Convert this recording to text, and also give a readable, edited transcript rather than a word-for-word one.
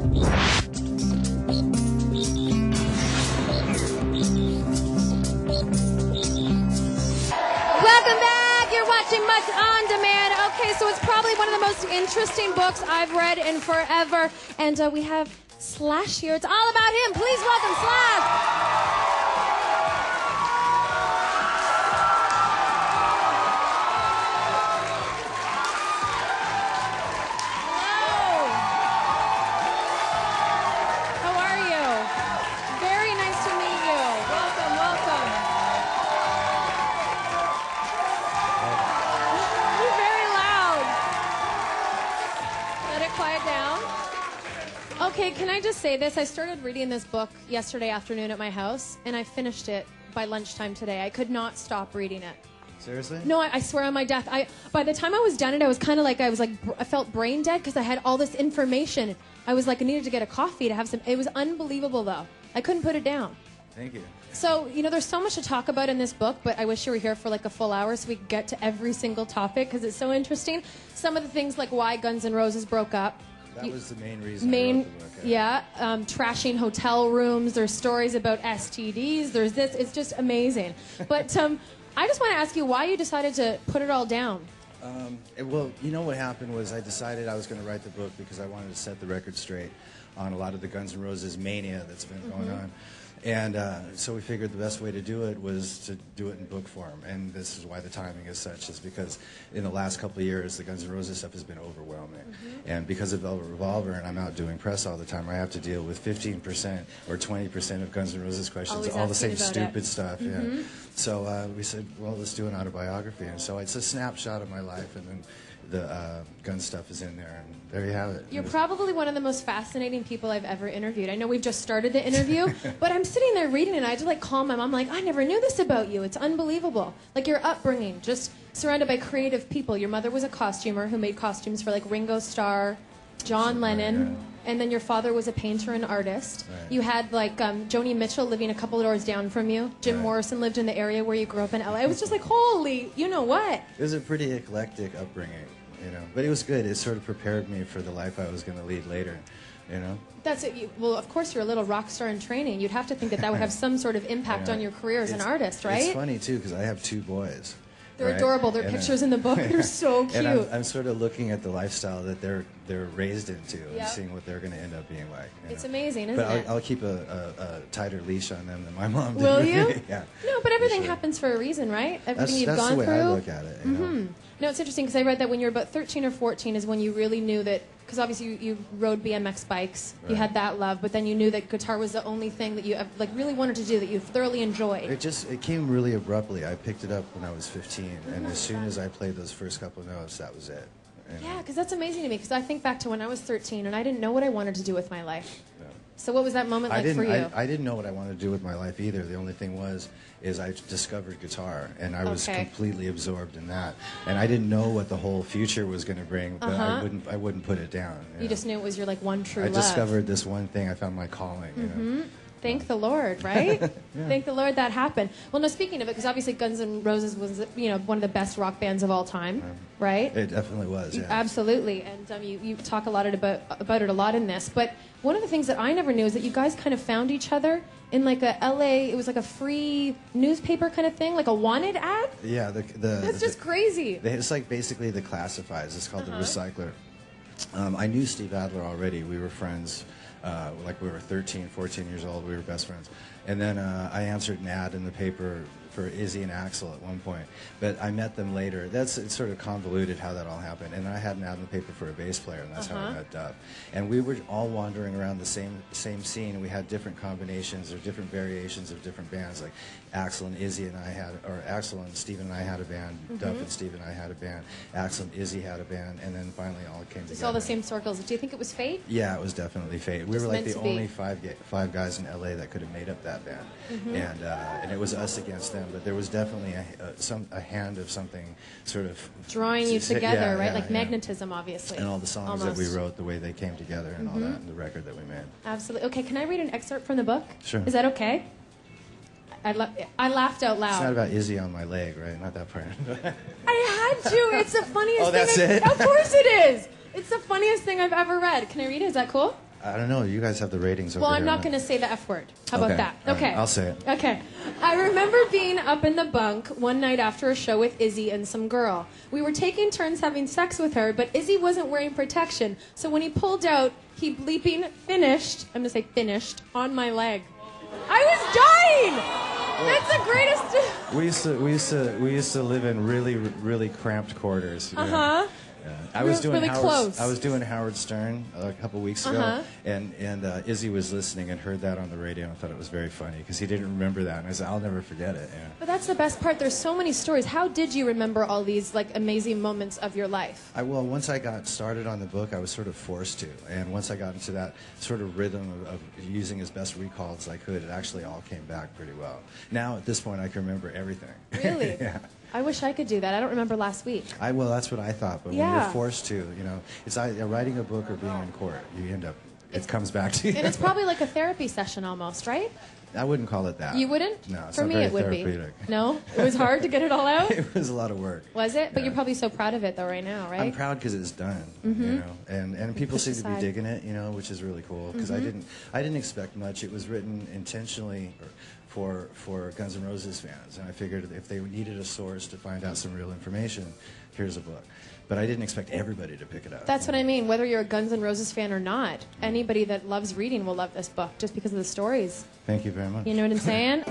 Welcome back. You're watching Much On Demand. Okay, so it's probably one of the most interesting books I've read in forever. And we have Slash here. It's all about him. Please welcome Slash. Okay, can I just say this? I started reading this book yesterday afternoon at my house, and I finished it by lunchtime today. I could not stop reading it. Seriously? No, I swear on my death. By the time I was done it, I was kind of like, I felt brain dead because I had all this information. I was like, I needed to get a coffee to have some. It was unbelievable, though. I couldn't put it down. Thank you. So, you know, there's so much to talk about in this book, but I wish you were here for like a full hour so we could get to every single topic because it's so interesting. Some of the things like why Guns N' Roses broke up. That was the main reason I wrote the book. Yeah, trashing hotel rooms. There's stories about STDs. There's this. It's just amazing. But I just want to ask you why you decided to put it all down. Well, you know what happened was I decided I was going to write the book because I wanted to set the record straight on a lot of the Guns N' Roses mania that's been going on. And so we figured the best way to do it was to do it in book form. And this is why the timing is such, is because in the last couple of years, the Guns N' Roses stuff has been overwhelming. And because of Velvet Revolver, and I'm out doing press all the time, I have to deal with 15% or 20% of Guns N' Roses questions, Always all the same about stupid stuff. Yeah. So we said, well, let's do an autobiography. And so it's a snapshot of my life, and then the gun stuff is in there, and there you have it. You're probably one of the most fascinating people I've ever interviewed. I know we've just started the interview, but I'm sitting there reading it, and I just like call my mom, like, I never knew this about you. It's unbelievable. Like your upbringing, just surrounded by creative people. Your mother was a costumer who made costumes for like Ringo Starr, John Lennon, and then your father was a painter and artist. Right. You had like Joni Mitchell living a couple of doors down from you. Jim Morrison lived in the area where you grew up in LA. It was just like, holy, you know what? It was a pretty eclectic upbringing. You know, but it was good. It sort of prepared me for the life I was going to lead later, you know? That's it. Well, of course, you're a little rock star in training. You'd have to think that that would have some sort of impact on your career as an artist, right? It's funny, too, because I have 2 boys. They're adorable. Their pictures in the book. They're so cute. And I'm sort of looking at the lifestyle that they're raised into and Yep. seeing what they're going to end up being like. It's amazing, isn't but it? I'll keep a tighter leash on them than my mom did. Will you? Yeah. No, but everything sure. happens for a reason, right? Everything you've that's gone the way through. I look at it. You know? No, it's interesting because I read that when you were about 13 or 14 is when you really knew that, because obviously you rode BMX bikes, you had that love, but then you knew that guitar was the only thing that you like really wanted to do, that you thoroughly enjoyed. It came really abruptly. I picked it up when I was 15, and as soon as I played those first couple of notes, that was it. And Yeah, because that's amazing to me, because I think back to when I was 13 and I didn't know what I wanted to do with my life. No. So what was that moment like for you? I didn't know what I wanted to do with my life either. The only thing is I discovered guitar, and I was completely absorbed in that. And I didn't know what the whole future was going to bring, but I wouldn't put it down. You just knew it was your like one true I love. discovered this one thing. I found my calling. You know? Thank the Lord, right? Thank the Lord that happened. Well, no, speaking of it, because obviously Guns N' Roses was, one of the best rock bands of all time, right? It definitely was, yeah. Absolutely, and you talk a lot about it a lot in this. But one of the things that I never knew is that you guys kind of found each other in like a LA. It was like a free newspaper kind of thing, like a wanted ad. Yeah, That's just crazy. It's like basically the Classifieds. It's called the Recycler. I knew Steve Adler already. We were friends. Like we were 13, 14 years old. We were best friends. And then I answered an ad in the paper for Izzy and Axl at one point. But I met them later. It's sort of convoluted how that all happened. And I had an ad in the paper for a bass player, and that's how I met Duff. And we were all wandering around the same scene, and we had different combinations or different variations of different bands. Like Axl and Izzy and I had, or Axl and Steven and I had a band. Duff and Steve and I had a band. Axl and Izzy had a band, and then finally all came together. It's all the same circles. Do you think it was fate? Yeah, it was definitely fate. We Just were like meant the to be. only five guys in LA that could have made up that band, and it was us against them. But there was definitely a hand of something sort of Drawing you together, yeah, right? yeah, Like yeah. magnetism, obviously. And all the songs that we wrote, the way they came together, and all that, and the record that we made. Absolutely. Okay, can I read an excerpt from the book? Sure. Is that okay? I laughed out loud. It's not about Izzy on my leg, right? Not that part. I had to. It's the funniest Oh, that's thing. it? Of course it is. It's the funniest thing I've ever read. Can I read it? Is that cool? I don't know. You guys have the ratings over Well, here. I'm not going to say the F word. How about that? All right, Okay. I'll say it. Okay. I remember being up in the bunk one night after a show with Izzy and some girl. We were taking turns having sex with her, but Izzy wasn't wearing protection. So when he pulled out, he bleeping finished, I'm going to say finished, on my leg. I was dying! That's the greatest... We used to live in really cramped quarters. Uh-huh. I was doing really close. I was doing Howard Stern a couple weeks ago, Uh-huh. and Izzy was listening and heard that on the radio and thought it was very funny because he didn't remember that, and I said I'll never forget it. Yeah. But that's the best part. There's so many stories. How did you remember all these like amazing moments of your life? Well, once I got started on the book, I was sort of forced to, and once I got into that sort of rhythm of using as best recall as I could, it actually all came back pretty well. Now at this point, I can remember everything. Really? Yeah. I wish I could do that. I don't remember last week. Well, that's what I thought. But when Yeah. you're forced to, you know, it's either writing a book or being in court. You end up, it comes back to you. And it's probably like a therapy session almost, right? I wouldn't call it that. You wouldn't? No, it's For not me, very it would therapeutic. be. No? It was hard to get it all out? It was a lot of work. Was it? But Yeah. you're probably so proud of it, though, right now, right? I'm proud because it's done, you know, and people Push seem to be aside. digging it, you know, which is really cool because I didn't expect much. It was written intentionally for Guns N' Roses fans, and I figured if they needed a source to find out some real information, here's a book. But I didn't expect everybody to pick it up. That's what I mean. Whether you're a Guns N' Roses fan or not, anybody that loves reading will love this book just because of the stories. Thank you very much. You know what I'm saying?